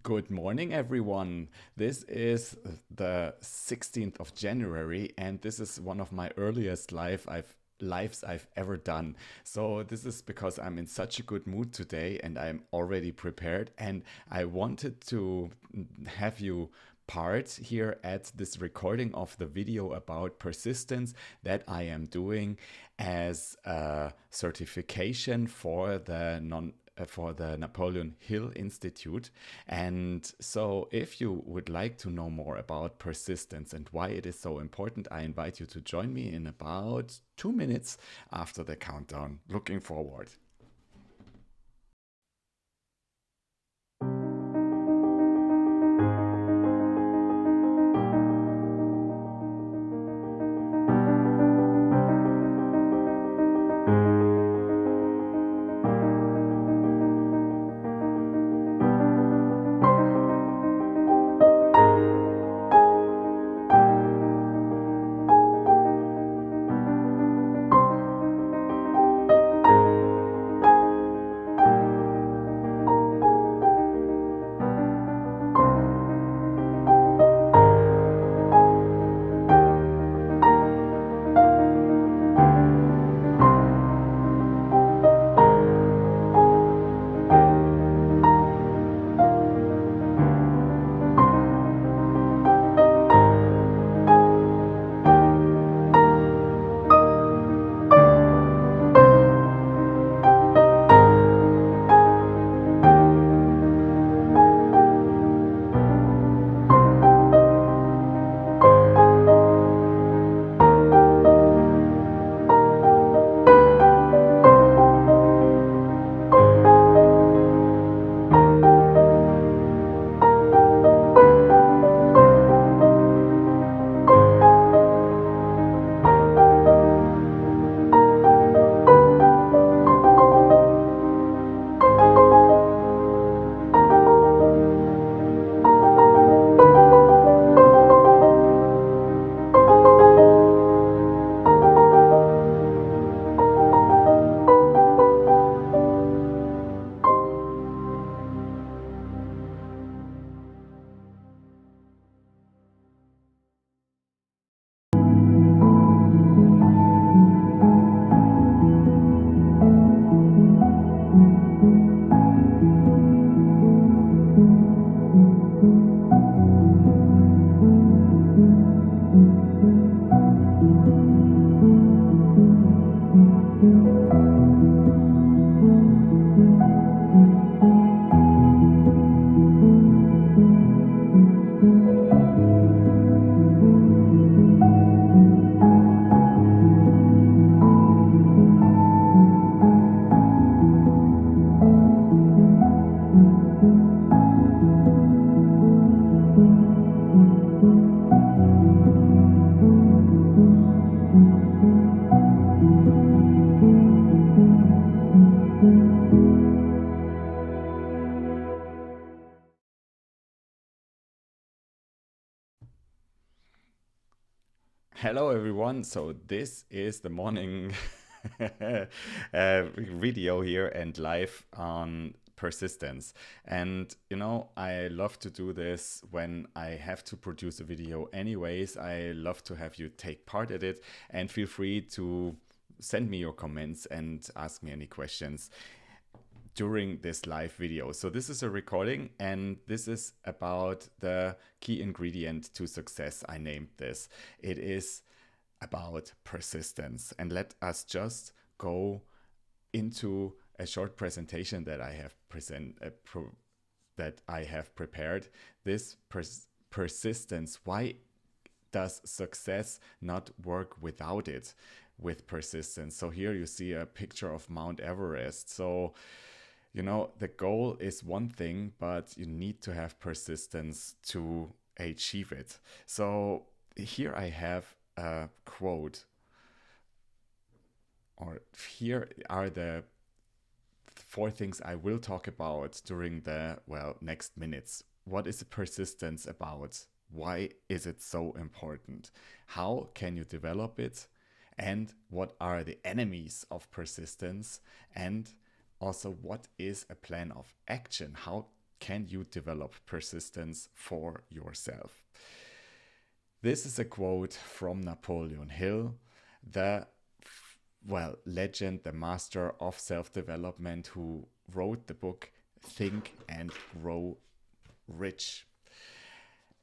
Good morning, everyone. This is the 16th of January, and this is one of my earliest lives I've ever done. So this is because I'm in such a good mood today and I'm already prepared, and I wanted to have you part here at this recording of the video about persistence that I am doing as a certification for the Napoleon Hill Institute. And so, if you would like to know more about persistence and why it is so important, I invite you to join me in about 2 minutes after the countdown. Looking forward. Hello, everyone. So, this is the morning video here and live on persistence. And I love to do this when I have to produce a video, anyways. I love to have you take part at it, and feel free to send me your comments and ask me any questions during this live video. So this is a recording, and this is about the key ingredient to success. I named this. It is about persistence. And let us just go into a short presentation that I have prepared. This persistence. Why does success not work without it? With persistence. So here you see a picture of Mount Everest. So the goal is one thing, but you need to have persistence to achieve it. So here I have a quote, or here are the four things I will talk about during the, next minutes. What is persistence about? Why is it so important? How can you develop it? And what are the enemies of persistence? And also, what is a plan of action? How can you develop persistence for yourself? This is a quote from Napoleon Hill, the legend, the master of self-development, who wrote the book Think and Grow Rich.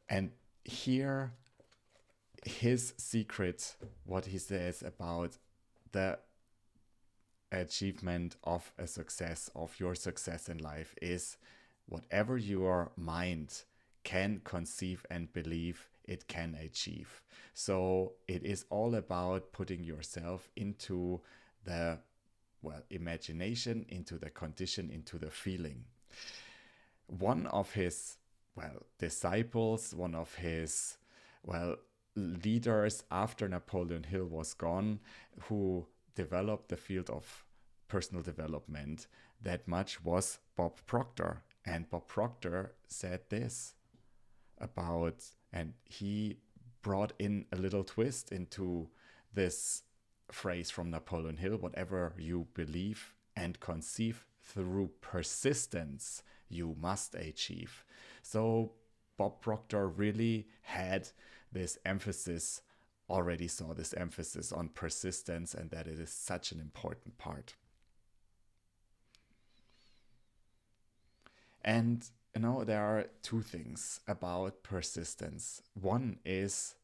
And here, his secret, what he says about the achievement of a success, of your success in life, is whatever your mind can conceive and believe, it can achieve. So it is all about putting yourself into the imagination, into the condition, into the feeling. One of his disciples, one of his leaders after Napoleon Hill was gone, who developed the field of personal development that much, was Bob Proctor. And Bob Proctor said this about, and he brought in a little twist into this phrase from Napoleon Hill: whatever you believe and conceive through persistence, you must achieve. So Bob Proctor really had this emphasis, already saw this emphasis on persistence, and that it is such an important part. And there are two things about persistence. One is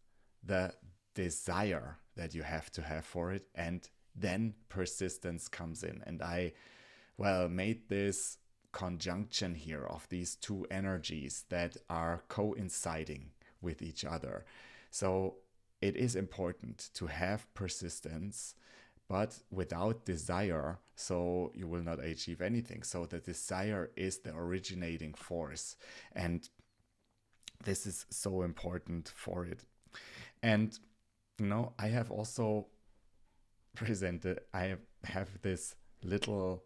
the desire that you have to have for it, and then persistence comes in. And I made this conjunction here of these two energies that are coinciding with each other. So it is important to have persistence, but without desire, so you will not achieve anything. So the desire is the originating force, and this is so important for it. And I have also presented, I have this little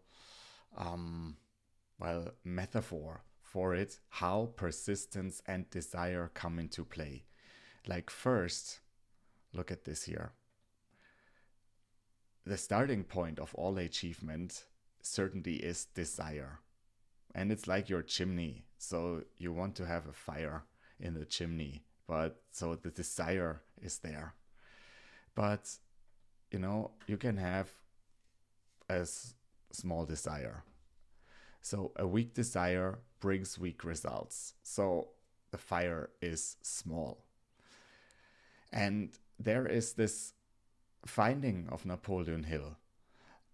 metaphor for it, how persistence and desire come into play. Like, first, look at this here. The starting point of all achievement certainly is desire. And it's like your chimney. So you want to have a fire in the chimney, but so the desire is there. But, you can have a small desire. So a weak desire brings weak results. So the fire is small. And there is this finding of Napoleon Hill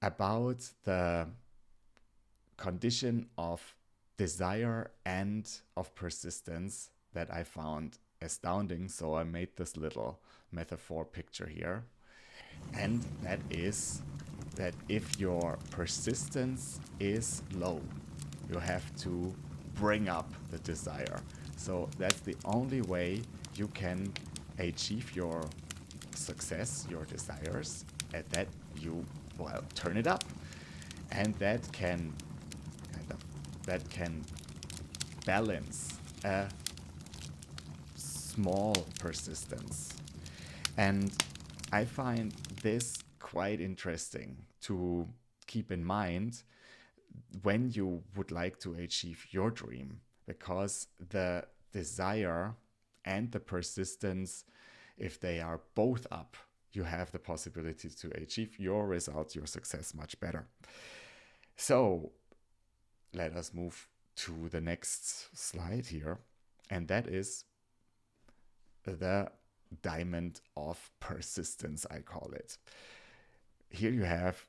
about the condition of desire and of persistence that I found astounding. So I made this little metaphor picture here. And that is that if your persistence is low, you have to bring up the desire. So that's the only way you can achieve your success, your desires, and that you turn it up. And that can balance a small persistence. And I find this quite interesting to keep in mind when you would like to achieve your dream, because the desire and the persistence, if they are both up, you have the possibility to achieve your results, your success much better. So let us move to the next slide here, and that is the diamond of persistence, I call it. Here you have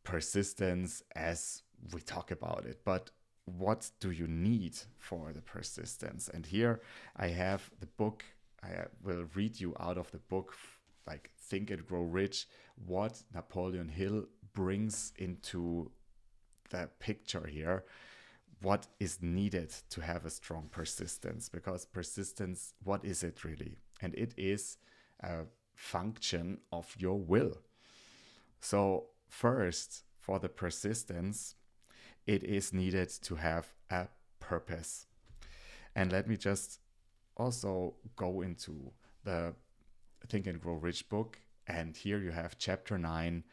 persistence as we talk about it, but what do you need for the persistence? And here I have the book. I will read you out of the book, like Think and Grow Rich, what Napoleon Hill brings into the picture here, what is needed to have a strong persistence. Because persistence, what is it really? And it is a function of your will. So first, for the persistence, it is needed to have a purpose. And let me just also go into the Think and Grow Rich book. And here you have chapter 9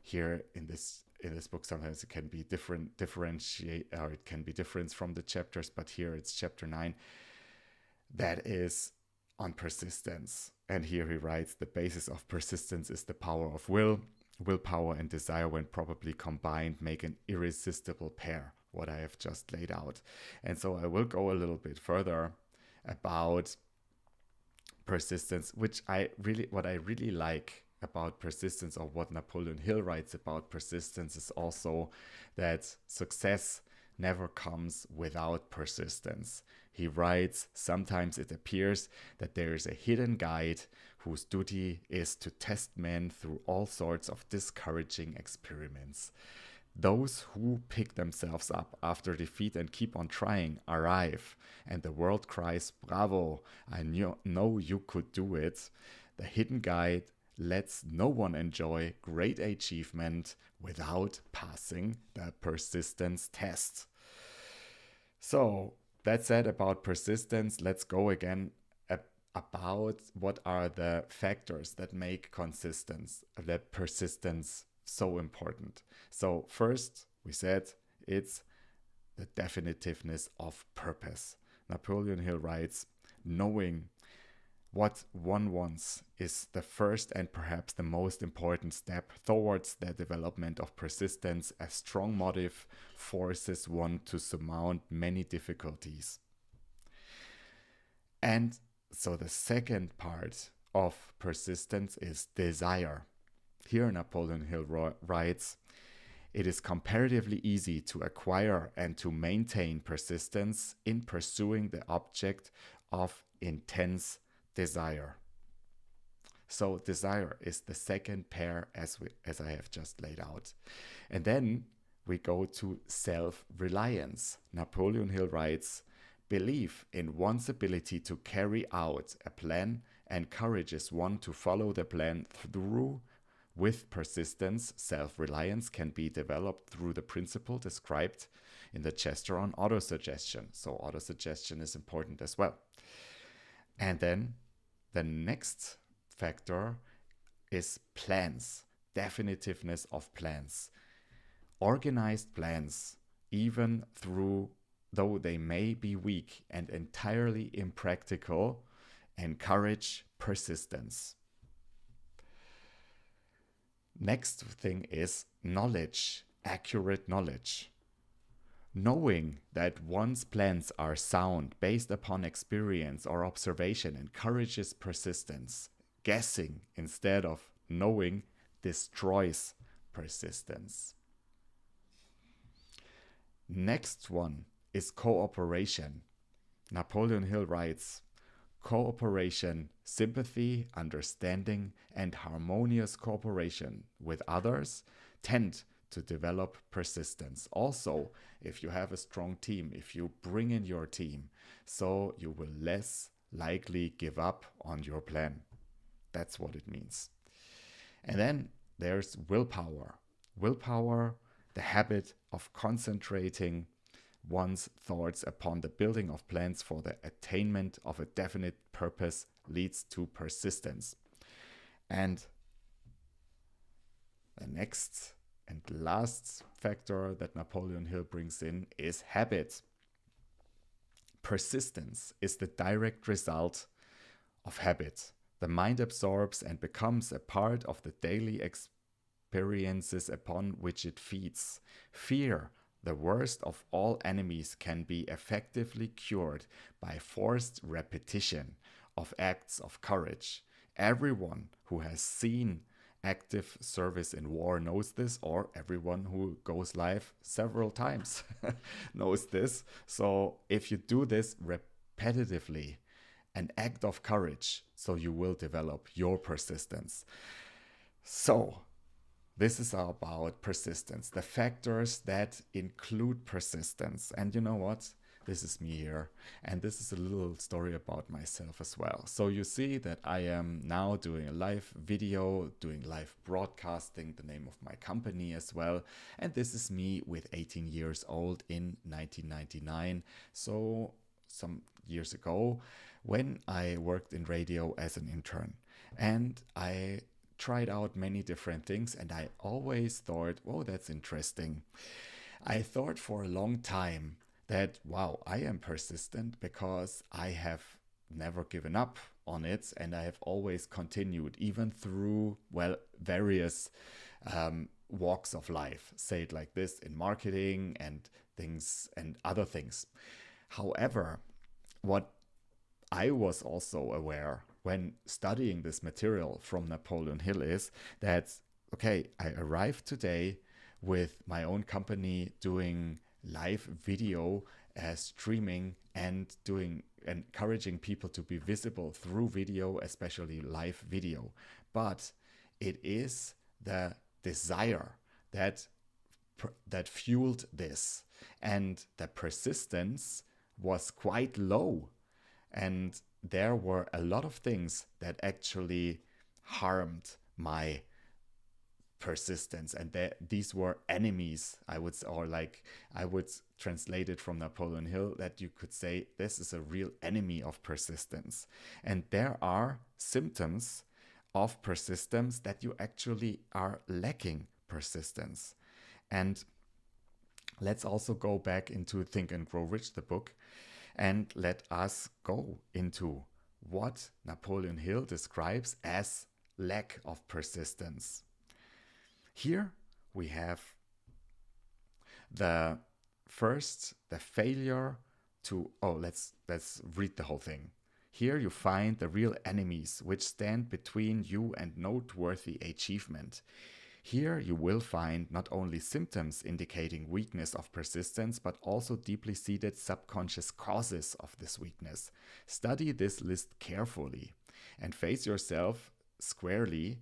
here in this in this book sometimes it can be differentiate, or it can be different from the chapters, but here it's chapter 9 that is on persistence. And here he writes, the basis of persistence is the power of will. Willpower and desire, when properly combined, make an irresistible pair, what I have just laid out. And so I will go a little bit further about persistence, what I really like about persistence, or what Napoleon Hill writes about persistence, is also that success never comes without persistence. He writes, sometimes it appears that there is a hidden guide whose duty is to test men through all sorts of discouraging experiments. Those who pick themselves up after defeat and keep on trying arrive, and the world cries, "Bravo, I know you could do it." The hidden guide lets no one enjoy great achievement without passing the persistence test. So that's it about persistence. Let's go again about what are the factors that make persistence so important. So first, we said it's the definitiveness of purpose. Napoleon Hill writes, knowing what one wants is the first and perhaps the most important step towards the development of persistence. A strong motive forces one to surmount many difficulties. And so the second part of persistence is desire. Here Napoleon Hill writes, it is comparatively easy to acquire and to maintain persistence in pursuing the object of intense desire. So desire is the second pair as I have just laid out. And then we go to self-reliance. Napoleon Hill writes, belief in one's ability to carry out a plan encourages one to follow the plan through. With persistence, self-reliance can be developed through the principle described in the chapter on autosuggestion. So autosuggestion is important as well. And then the next factor is plans, definitiveness of plans. Organized plans, even though they may be weak and entirely impractical, encourage persistence. Next thing is knowledge, accurate knowledge. Knowing that one's plans are sound based upon experience or observation encourages persistence. Guessing instead of knowing destroys persistence. Next one is cooperation. Napoleon Hill writes, cooperation, sympathy, understanding, and harmonious cooperation with others tend to develop persistence. Also, if you have a strong team, if you bring in your team, so you will less likely give up on your plan. That's what it means. And then there's willpower. Willpower, the habit of concentrating one's thoughts upon the building of plans for the attainment of a definite purpose, leads to persistence. And the next and last factor that Napoleon Hill brings in is habit. Persistence is the direct result of habit. The mind absorbs and becomes a part of the daily experiences upon which it feeds. Fear, the worst of all enemies, can be effectively cured by forced repetition of acts of courage. Everyone who has seen active service in war knows this, or everyone who goes live several times knows this. So if you do this repetitively, an act of courage, so you will develop your persistence. So this is about persistence, the factors that include persistence. And you know what? This is me here. And this is a little story about myself as well. So you see that I am now doing a live video, doing live broadcasting, the name of my company as well. And this is me with 18 years old in 1999. So some years ago, when I worked in radio as an intern. And I tried out many different things, and I always thought, oh, that's interesting. I thought for a long time that, wow, I am persistent because I have never given up on it and I have always continued, even through, well, various walks of life, say it like this, in marketing and things and other things. However, what I was also aware when studying this material from Napoleon Hill is that, okay, I arrived today with my own company doing live video, streaming, and doing encouraging people to be visible through video, especially live video. But it is the desire that that fueled this, and the persistence was quite low, and there were a lot of things that actually harmed my persistence, and these were enemies, I would, or like I would translate it from Napoleon Hill, that you could say this is a real enemy of persistence. And there are symptoms of persistence that you actually are lacking persistence. And let's also go back into Think and Grow Rich, the book, and let us go into what Napoleon Hill describes as lack of persistence. Here we have the failure to, let's read the whole thing. Here you find the real enemies which stand between you and noteworthy achievement. Here you will find not only symptoms indicating weakness of persistence, but also deeply seated subconscious causes of this weakness. Study this list carefully and face yourself squarely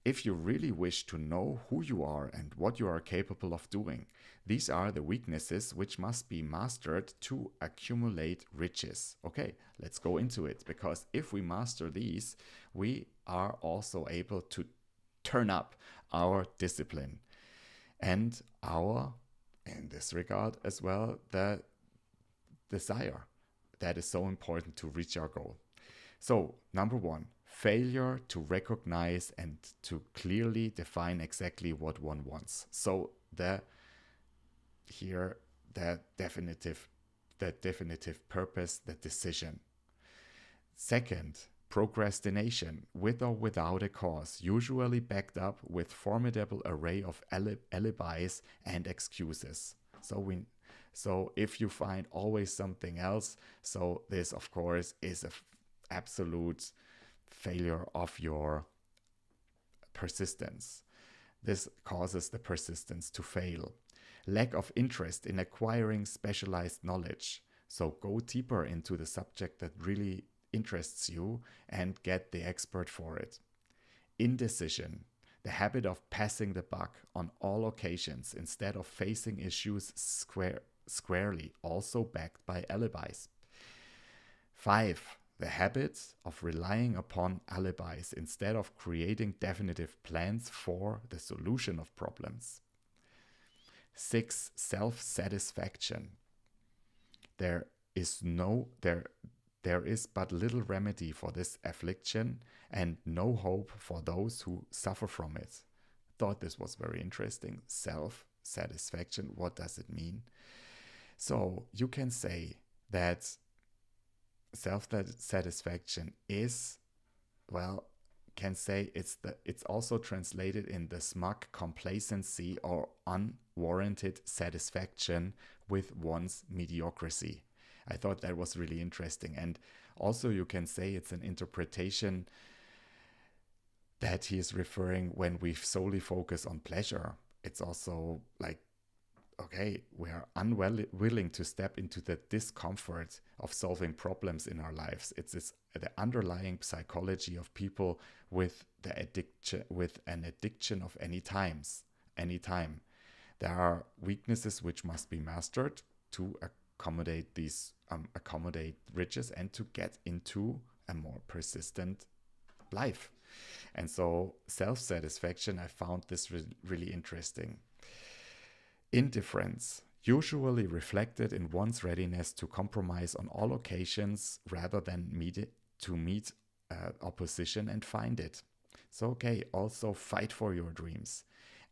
if you really wish to know who you are and what you are capable of doing. These are the weaknesses which must be mastered to accumulate riches. Okay, let's go into it, because if we master these, we are also able to turn up our discipline and our, in this regard as well, the desire that is so important to reach our goal. So, number one, failure to recognize and to clearly define exactly what one wants. So the definitive purpose, the decision. Second, procrastination, with or without a cause, usually backed up with formidable array of alibis and excuses. So if you find always something else, so this of course is a absolute failure of your persistence. This causes the persistence to fail. Lack of interest in acquiring specialized knowledge. So go deeper into the subject that really interests you and get the expert for it. Indecision, the habit of passing the buck on all occasions instead of facing issues squarely, also backed by alibis. 5. The habit of relying upon alibis instead of creating definitive plans for the solution of problems. 6. Self-satisfaction. There is but little remedy for this affliction and no hope for those who suffer from it. Thought this was very interesting. Self-satisfaction, what does it mean? So you can say that self-satisfaction is, well, can say it's also translated in the smug complacency or unwarranted satisfaction with one's mediocrity. I thought that was really interesting. And also you can say it's an interpretation that he is referring when we solely focus on pleasure. It's also like, okay, we are unwilling to step into the discomfort of solving problems in our lives. It's the underlying psychology of people with an addiction of anytime. There are weaknesses which must be mastered to accommodate riches and to get into a more persistent life. And so self-satisfaction, I found this really interesting. Indifference, usually reflected in one's readiness to compromise on all occasions rather than meet opposition and find it. So, okay, also fight for your dreams.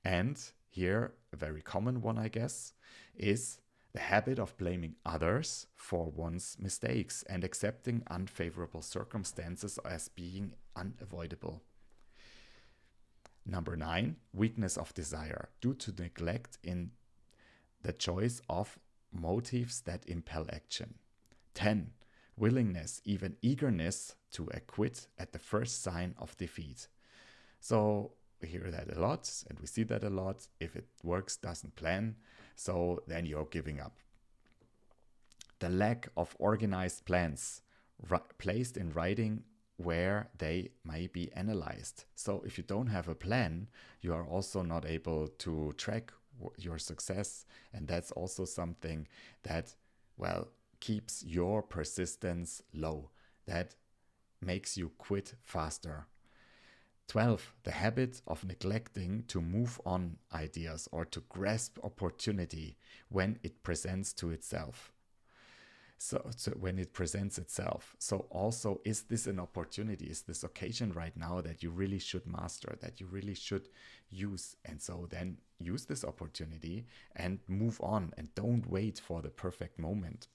And here, a very common one, I guess, is the habit of blaming others for one's mistakes and accepting unfavorable circumstances as being unavoidable. Number 9, weakness of desire due to neglect in the choice of motives that impel action. 10, willingness, even eagerness to acquit at the first sign of defeat. So we hear that a lot and we see that a lot. If it works, doesn't plan, so then you're giving up. The lack of organized plans placed in writing where they may be analyzed. So if you don't have a plan, you are also not able to track your success. And that's also something that, well, keeps your persistence low. That makes you quit faster. 12, the habit of neglecting to move on ideas or to grasp opportunity when it presents to itself. So when it presents itself. So also, is this an opportunity? Is this occasion right now that you really should master, that you really should use? And so then use this opportunity and move on and don't wait for the perfect moment.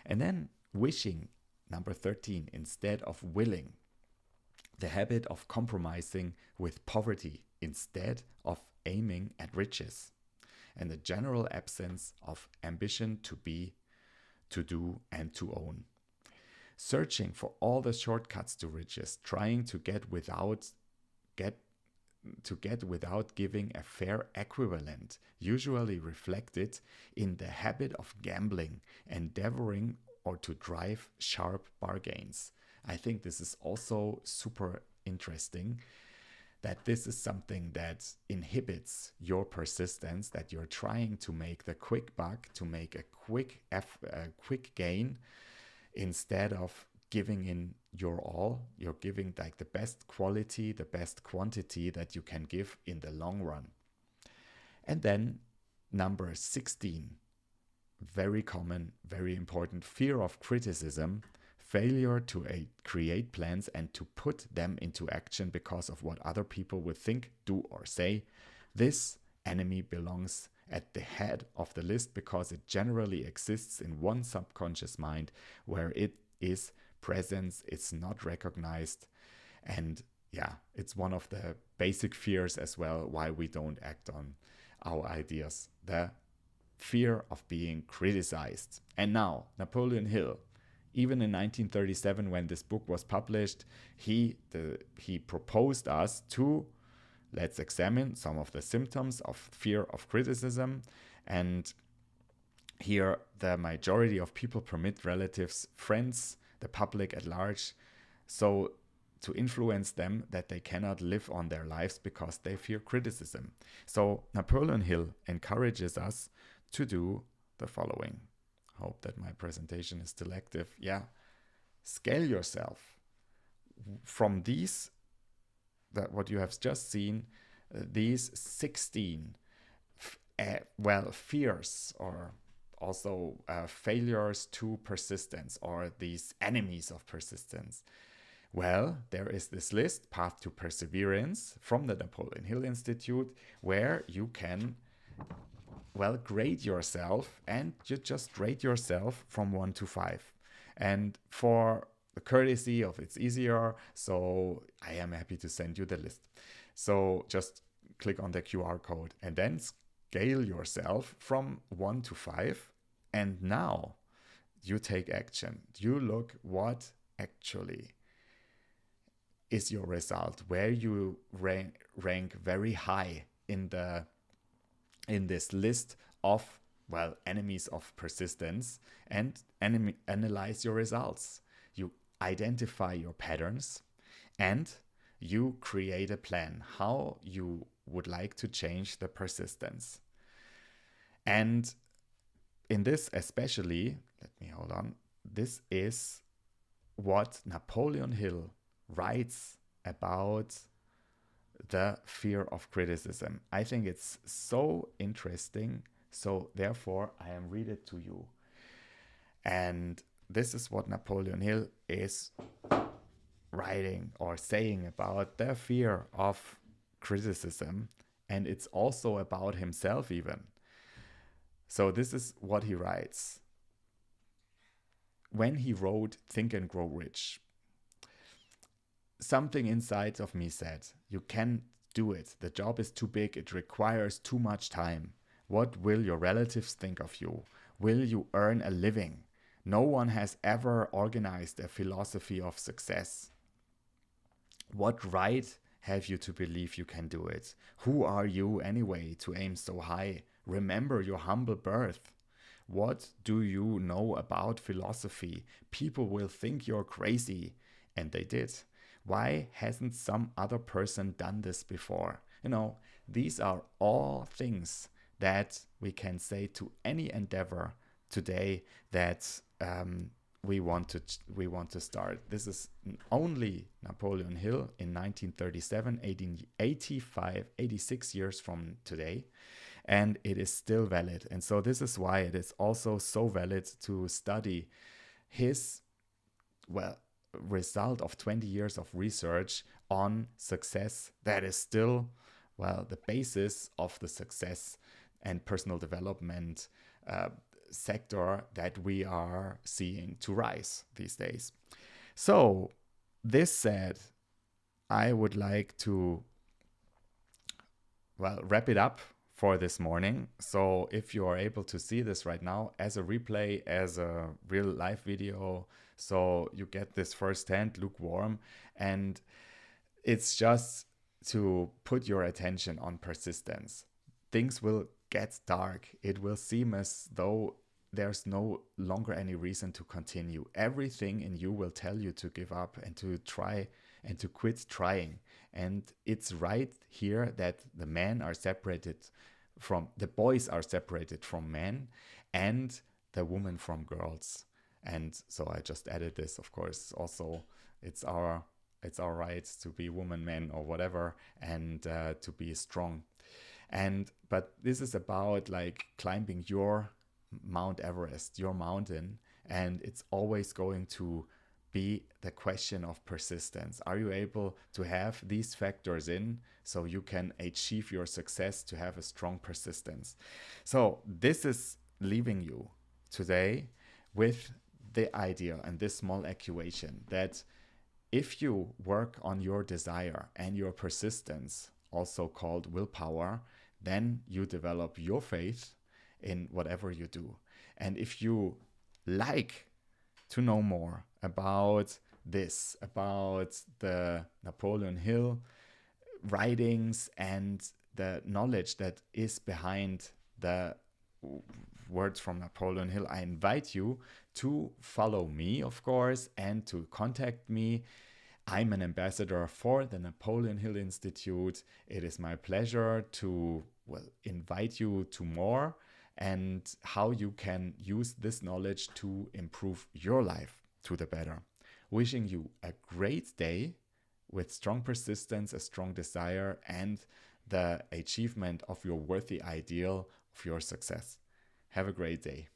And then wishing, number 13, instead of willing. The habit of compromising with poverty instead of aiming at riches. And the general absence of ambition to be, to do, and to own. Searching for all the shortcuts to riches, trying to get without giving a fair equivalent, usually reflected in the habit of gambling, endeavoring or to drive sharp bargains. I think this is also super interesting, that this is something that inhibits your persistence, that you're trying to make the quick buck, to make a quick gain, instead of giving in your all. You're giving like the best quality, the best quantity that you can give in the long run. And then number 16, very common, very important, fear of criticism. Failure to create plans and to put them into action because of what other people would think, do, or say. This enemy belongs at the head of the list because it generally exists in one subconscious mind where it is present, it's not recognized. And yeah, it's one of the basic fears as well why we don't act on our ideas. The fear of being criticized. And now, Napoleon Hill. Even in 1937, when this book was published, he proposed us to, let's examine some of the symptoms of fear of criticism. And here, the majority of people permit relatives, friends, the public at large, so to influence them that they cannot live on their lives because they fear criticism. So Napoleon Hill encourages us to do the following. Hope that my presentation is still active. Yeah. Scale yourself from these, that what you have just seen, these 16, fears, or also failures to persistence, or these enemies of persistence. Well, there is this list, Path to Perseverance, from the Napoleon Hill Institute, where you can grade yourself, and you just rate yourself from 1 to 5. And for the courtesy of it's easier, so I am happy to send you the list. So just click on the QR code and then scale yourself from 1 to 5. And now you take action. You look what actually is your result, where you rank very high in this list of enemies of persistence, and analyze your results. You identify your patterns and you create a plan how you would like to change the persistence. And in this especially, this is what Napoleon Hill writes about the fear of criticism. I think it's so interesting, so therefore I am read it to you. And this is what Napoleon Hill is writing or saying about their fear of criticism, and it's also about himself, even. So, this is what he writes. When he wrote Think and Grow Rich, something inside of me said, "You can do it. The job is too big. It requires too much time. What will your relatives think of you? Will you earn a living? No one has ever organized a philosophy of success. What right have you to believe you can do it? Who are you anyway to aim so high? Remember your humble birth. What do you know about philosophy? People will think you're crazy." And they did. Why hasn't some other person done this before? These are all things that we can say to any endeavor today that we want to start. This is only Napoleon Hill in 1937, 1885, 86 years from today, and it is still valid. And so this is why it is also so valid to study his, well, result of 20 years of research on success that is still, well, the basis of the success and personal development sector that we are seeing to rise these days. So, this said, I would like to, well, wrap it up for this morning. So, if you are able to see this right now as a replay, as a real live video, so you get this firsthand, lukewarm, and it's just to put your attention on persistence. Things will get dark. It will seem as though there's no longer any reason to continue. Everything in you will tell you to give up and to try and to quit trying. And it's right here that the boys are separated from men, and the women from girls. And so I just added this, of course. Also, it's our right to be woman, men, or whatever, and to be strong. But this is about like climbing your Mount Everest, your mountain, and it's always going to be the question of persistence. Are you able to have these factors in so you can achieve your success, to have a strong persistence? So this is leaving you today with the idea and this small equation that if you work on your desire and your persistence, also called willpower, then you develop your faith in whatever you do. And if you like to know more about this, about the Napoleon Hill writings and the knowledge that is behind the words from Napoleon Hill, I invite you to follow me, of course, and to contact me. I'm an ambassador for the Napoleon Hill Institute. It is my pleasure to, well, invite you to more and how you can use this knowledge to improve your life to the better. Wishing you a great day with strong persistence, a strong desire, and the achievement of your worthy ideal of your success. Have a great day.